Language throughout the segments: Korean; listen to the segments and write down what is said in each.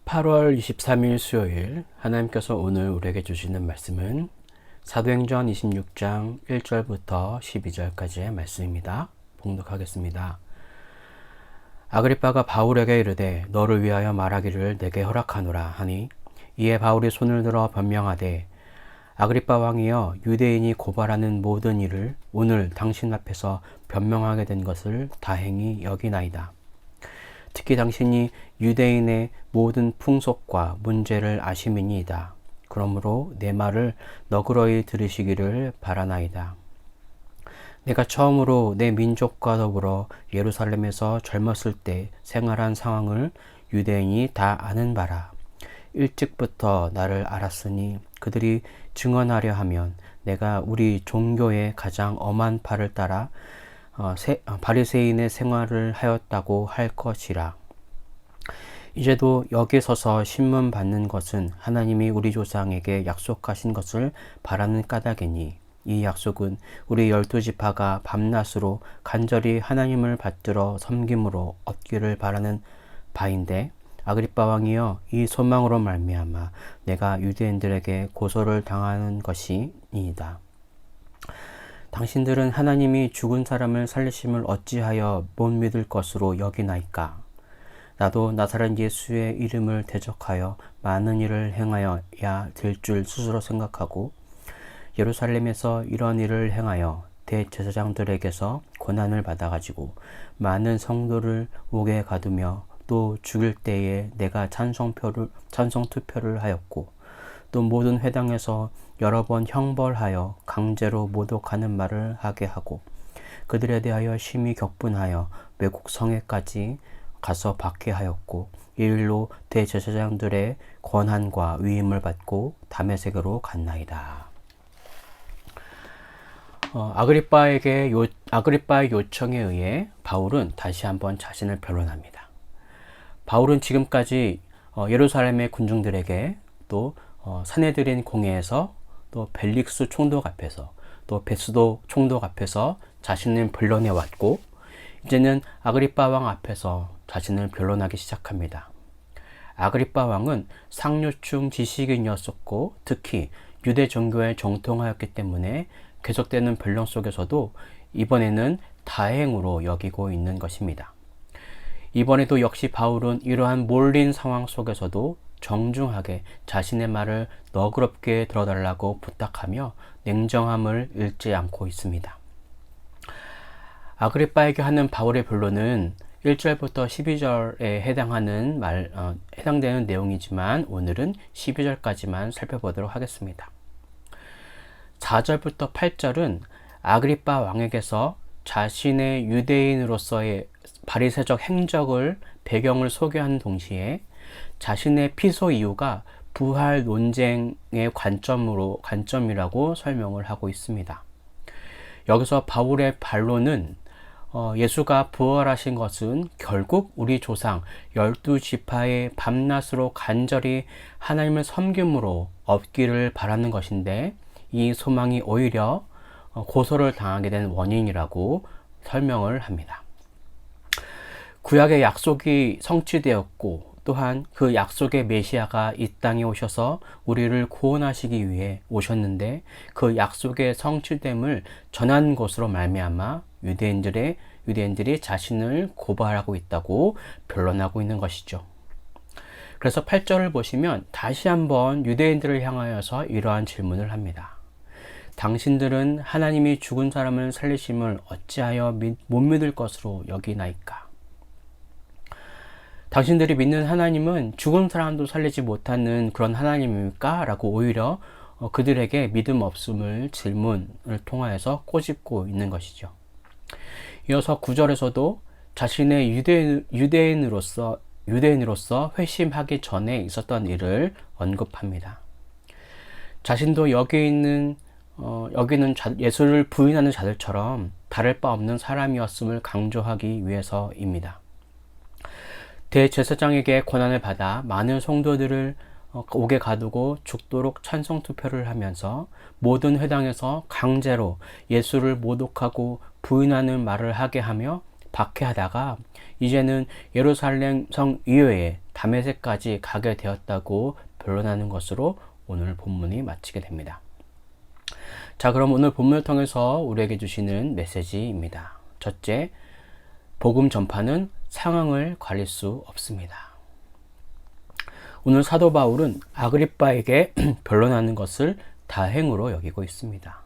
8월 23일 수요일 하나님께서 오늘 우리에게 주시는 말씀은 사도행전 26장 1절부터 12절까지의 말씀입니다. 봉독하겠습니다. 아그리빠가 바울에게 이르되 너를 위하여 말하기를 내게 허락하노라 하니 이에 바울이 손을 들어 변명하되 아그리빠 왕이여 유대인이 고발하는 모든 일을 오늘 당신 앞에서 변명하게 된 것을 다행히 여기나이다. 특히 당신이 유대인의 모든 풍속과 문제를 아심이니이다. 그러므로 내 말을 너그러이 들으시기를 바라나이다. 내가 처음으로 내 민족과 더불어 예루살렘에서 젊었을 때 생활한 상황을 유대인이 다 아는 바라. 일찍부터 나를 알았으니 그들이 증언하려 하면 내가 우리 종교의 가장 엄한 바를 따라 바리새인의 생활을 하였다고 할 것이라. 이제도 여기 서서 신문 받는 것은 하나님이 우리 조상에게 약속하신 것을 바라는 까닭이니 이 약속은 우리 12지파가 밤낮으로 간절히 하나님을 받들어 섬김으로 얻기를 바라는 바인데 아그리빠 왕이여 이 소망으로 말미암아 내가 유대인들에게 고소를 당하는 것이니이다. 당신들은 하나님이 죽은 사람을 살리심을 어찌하여 못 믿을 것으로 여기나이까? 나도 나사렛 예수의 이름을 대적하여 많은 일을 행하여야 될 줄 스스로 생각하고 예루살렘에서 이런 일을 행하여 대제사장들에게서 고난을 받아가지고 많은 성도를 옥에 가두며 또 죽일 때에 내가 찬성 투표를 하였고 또 모든 회당에서 여러 번 형벌하여 강제로 모독하는 말을 하게 하고 그들에 대하여 심히 격분하여 외국 성에까지 가서 박해하였고 이 일로 대제사장들의 권한과 위임을 받고 다메섹으로 갔나이다. 아그리빠의 요청에 의해 바울은 다시 한번 자신을 변론합니다. 바울은 지금까지 예루살렘의 군중들에게 또 사내들인 공회에서 또 벨릭스 총독 앞에서 또 베스도 총독 앞에서 자신을 변론해 왔고 이제는 아그리빠 왕 앞에서 자신을 변론하기 시작합니다. 아그리빠 왕은 상류층 지식인이었었고 특히 유대 종교에 정통하였기 때문에 계속되는 변론 속에서도 이번에는 다행으로 여기고 있는 것입니다. 이번에도 역시 바울은 이러한 몰린 상황 속에서도 정중하게 자신의 말을 너그럽게 들어달라고 부탁하며 냉정함을 잃지 않고 있습니다. 아그리빠에게 하는 바울의 변론은 1절부터 12절에 해당되는 내용이지만 오늘은 12절까지만 살펴보도록 하겠습니다. 4절부터 8절은 아그리빠 왕에게서 자신의 유대인으로서의 바리새적 행적을 배경을 소개하는 동시에 자신의 피소 이유가 부활 논쟁의 관점이라고 설명을 하고 있습니다. 여기서 바울의 반론은 예수가 부활하신 것은 결국 우리 조상 12지파의 밤낮으로 간절히 하나님을 섬김으로 얻기를 바라는 것인데 이 소망이 오히려 고소를 당하게 된 원인이라고 설명을 합니다. 구약의 약속이 성취되었고 또한 그 약속의 메시아가 이 땅에 오셔서 우리를 구원하시기 위해 오셨는데 그 약속의 성취됨을 전한 것으로 말미암아 유대인들이 자신을 고발하고 있다고 변론하고 있는 것이죠. 그래서 8절을 보시면 다시 한번 유대인들을 향하여서 이러한 질문을 합니다. 당신들은 하나님이 죽은 사람을 살리심을 어찌하여 못 믿을 것으로 여기나이까? 당신들이 믿는 하나님은 죽은 사람도 살리지 못하는 그런 하나님입니까? 라고 오히려 그들에게 믿음 없음을 질문을 통하여서 꼬집고 있는 것이죠. 이어서 9절에서도 자신의 유대인으로서 회심하기 전에 있었던 일을 언급합니다. 자신도 여기는 예수를 부인하는 자들처럼 다를 바 없는 사람이었음을 강조하기 위해서입니다. 대제사장에게 권한을 받아 많은 성도들을 옥에 가두고 죽도록 찬성 투표를 하면서 모든 회당에서 강제로 예수를 모독하고 부인하는 말을 하게 하며 박해하다가 이제는 예루살렘 성 이외에 다메섹까지 가게 되었다고 변론하는 것으로 오늘 본문이 마치게 됩니다. 자, 그럼 오늘 본문을 통해서 우리에게 주시는 메시지입니다. 첫째, 복음 전파는 상황을 가릴 수 없습니다. 오늘 사도 바울은 아그리빠에게 변론하는 것을 다행으로 여기고 있습니다.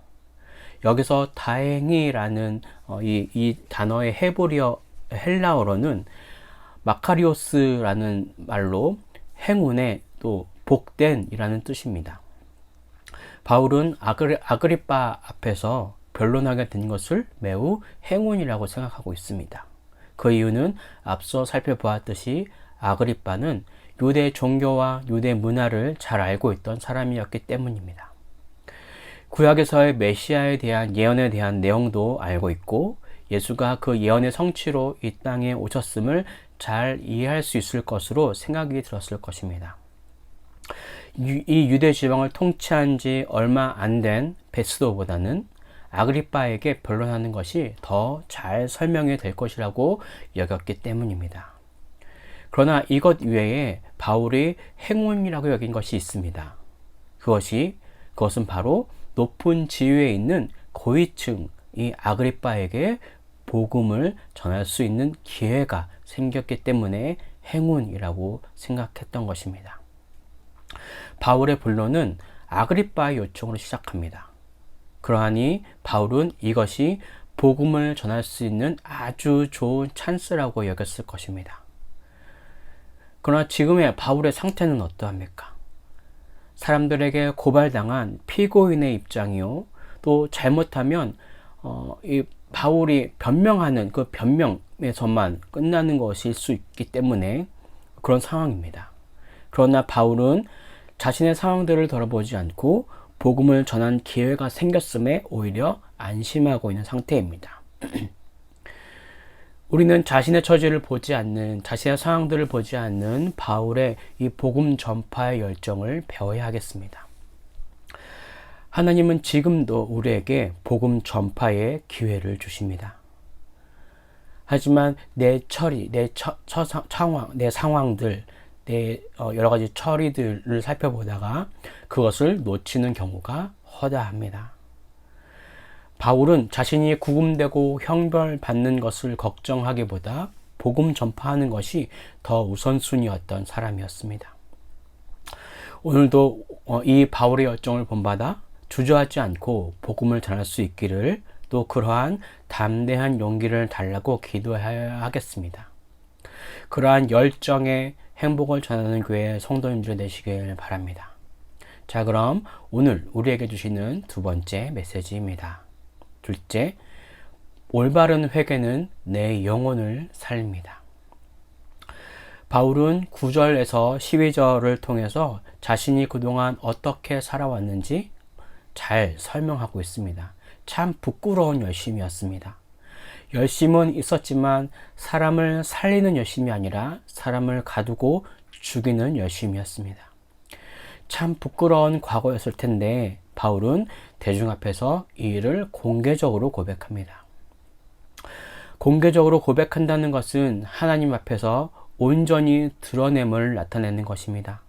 여기서 다행이라는 이 단어의 헤브리어 헬라어로는 마카리오스라는 말로 행운의 또 복된이라는 뜻입니다. 바울은 아그리빠 앞에서 변론하게 된 것을 매우 행운이라고 생각하고 있습니다. 그 이유는 앞서 살펴보았듯이 아그리빠는 유대 종교와 유대 문화를 잘 알고 있던 사람이었기 때문입니다. 구약에서의 메시아에 대한 예언에 대한 내용도 알고 있고 예수가 그 예언의 성취로 이 땅에 오셨음을 잘 이해할 수 있을 것으로 생각이 들었을 것입니다. 이 유대 지방을 통치한 지 얼마 안 된 베스도보다는 아그리빠에게 변론하는 것이 더 잘 설명이 될 것이라고 여겼기 때문입니다. 그러나 이것 외에 바울이 행운이라고 여긴 것이 있습니다. 그것은 바로 높은 지위에 있는 고위층 이 아그리빠에게 복음을 전할 수 있는 기회가 생겼기 때문에 행운이라고 생각했던 것입니다. 바울의 본론은 아그리빠의 요청으로 시작합니다. 그러하니 바울은 이것이 복음을 전할 수 있는 아주 좋은 찬스라고 여겼을 것입니다. 그러나 지금의 바울의 상태는 어떠합니까? 사람들에게 고발당한 피고인의 입장이요. 또 잘못하면 이 바울이 변명하는 그 변명에서만 끝나는 것일 수 있기 때문에 그런 상황입니다. 그러나 바울은 자신의 상황들을 돌아보지 않고 복음을 전한 기회가 생겼음에 오히려 안심하고 있는 상태입니다. 우리는 자신의 처지를 보지 않는, 자신의 상황들을 보지 않는 바울의 이 복음 전파의 열정을 배워야 하겠습니다. 하나님은 지금도 우리에게 복음 전파의 기회를 주십니다. 하지만 내 처리, 내 상황, 내 상황들, 내 여러 가지 처리들을 살펴보다가 그것을 놓치는 경우가 허다합니다. 바울은 자신이 구금되고 형벌받는 것을 걱정하기보다 복음 전파하는 것이 더 우선순위였던 사람이었습니다. 오늘도 이 바울의 열정을 본받아 주저하지 않고 복음을 전할 수 있기를, 또 그러한 담대한 용기를 달라고 기도해야 하겠습니다. 그러한 열정의 행복을 전하는 교회 성도님들 되시길 바랍니다. 자, 그럼 오늘 우리에게 주시는 두 번째 메시지입니다. 둘째, 올바른 회개는 내 영혼을 살립니다. 바울은 9절에서 12절을 통해서 자신이 그동안 어떻게 살아왔는지 잘 설명하고 있습니다. 참 부끄러운 열심이었습니다. 열심은 있었지만 사람을 살리는 열심이 아니라 사람을 가두고 죽이는 열심이었습니다. 참 부끄러운 과거였을 텐데 바울은 대중 앞에서 이 일을 공개적으로 고백합니다. 공개적으로 고백한다는 것은 하나님 앞에서 온전히 드러냄을 나타내는 것입니다.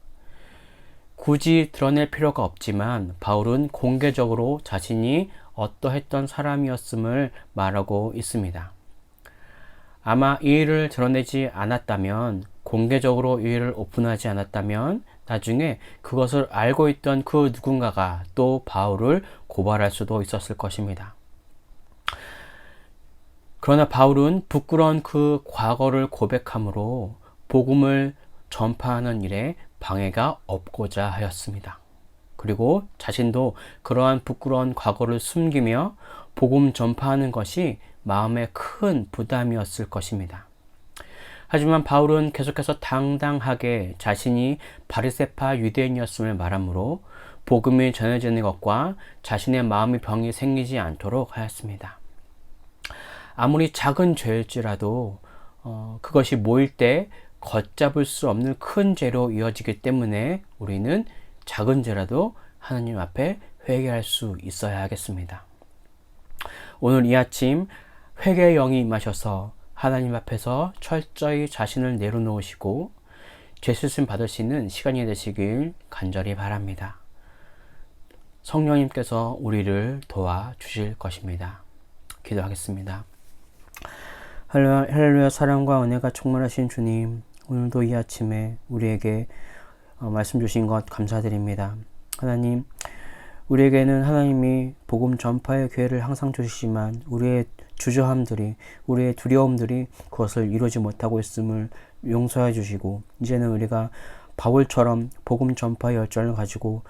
굳이 드러낼 필요가 없지만 바울은 공개적으로 자신이 어떠했던 사람이었음을 말하고 있습니다. 아마 이 일을 드러내지 않았다면, 공개적으로 이 일을 오픈하지 않았다면 나중에 그것을 알고 있던 그 누군가가 또 바울을 고발할 수도 있었을 것입니다. 그러나 바울은 부끄러운 그 과거를 고백함으로 복음을 전파하는 일에 방해가 없고자 하였습니다. 그리고 자신도 그러한 부끄러운 과거를 숨기며 복음 전파하는 것이 마음에 큰 부담이었을 것입니다. 하지만 바울은 계속해서 당당하게 자신이 바리새파 유대인이었음을 말하므로 복음이 전해지는 것과 자신의 마음의 병이 생기지 않도록 하였습니다. 아무리 작은 죄일지라도 그것이 모일 때 걷잡을 수 없는 큰 죄로 이어지기 때문에 우리는 작은 죄라도 하나님 앞에 회개할 수 있어야 하겠습니다. 오늘 이 아침 회개의 영이 임하셔서 하나님 앞에서 철저히 자신을 내려놓으시고 죄 씻음 받을 수 있는 시간이 되시길 간절히 바랍니다. 성령님께서 우리를 도와주실 것입니다. 기도하겠습니다. 할렐루야. 사랑과 은혜가 충만하신 주님, 오늘도 이 아침에 우리에게 말씀 주신 것 감사드립니다. 하나님, 우리에게는 하나님이 복음 전파의 기회를 항상 주시지만 우리의 주저함들이, 우리의 두려움들이 그것을 이루지 못하고 있음을 용서해 주시고, 이제는 우리가 바울처럼 복음 전파의 열정을 가지고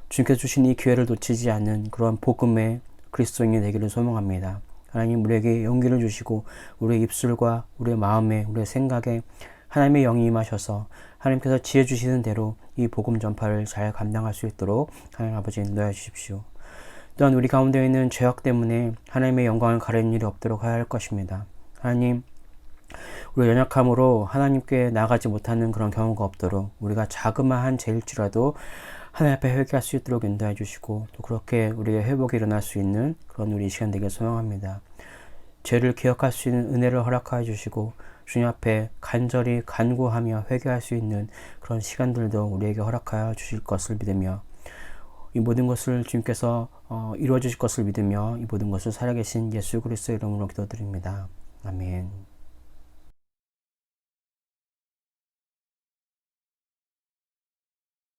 주님께서 주신 이 기회를 놓치지 않는 그런 복음의 그리스도인이 되기를 소망합니다. 하나님, 우리에게 용기를 주시고 우리의 입술과 우리의 마음에, 우리의 생각에 하나님의 영이 임하셔서 하나님께서 지혜 주시는 대로 이 복음 전파를 잘 감당할 수 있도록 하나님 아버지 인도해 주십시오. 또한 우리 가운데 있는 죄악 때문에 하나님의 영광을 가리는 일이 없도록 해야 할 것입니다. 하나님, 우리의 연약함으로 하나님께 나가지 못하는 그런 경우가 없도록 우리가 자그마한 죄일지라도 하나님 앞에 회개할 수 있도록 인도해 주시고, 또 그렇게 우리의 회복이 일어날 수 있는 그런 우리 시간 되길 소망합니다. 죄를 기억할 수 있는 은혜를 허락하여 주시고, 주님 앞에 간절히 간구하며 회개할 수 있는 그런 시간들도 우리에게 허락하여 주실 것을 믿으며, 이 모든 것을 주님께서 이루어 주실 것을 믿으며, 이 모든 것을 살아계신 예수 그리스도의 이름으로 기도드립니다. 아멘.